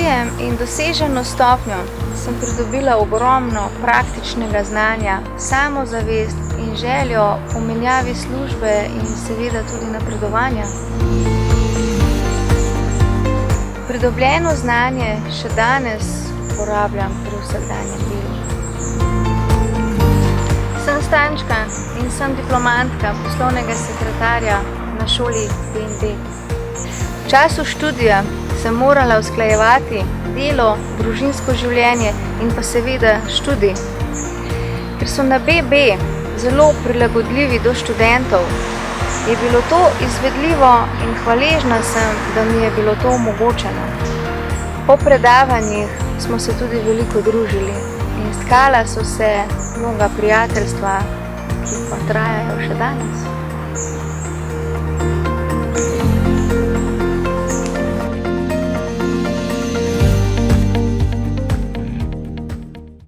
študiem in doseženo stopnjo sem pridobila ogromno praktičnega znanja, samozavest in željo po menjavi službe in seveda tudi napredovanja. Pridobljeno znanje še danes uporabljam pri vsakdanjem delu. Sem Stančka in sem diplomantka poslovnega sekretarja na šoli BND. V času študija sem morala usklajevati delo, družinsko življenje in pa seveda študij. Ker so na BB zelo prilagodljivi do študentov, je bilo to izvedljivo in hvaležna sem, da mi je bilo to omogočeno. Po predavanjih smo se tudi veliko družili in stkala so se mnoga prijateljstva, ki pa trajajo še danes.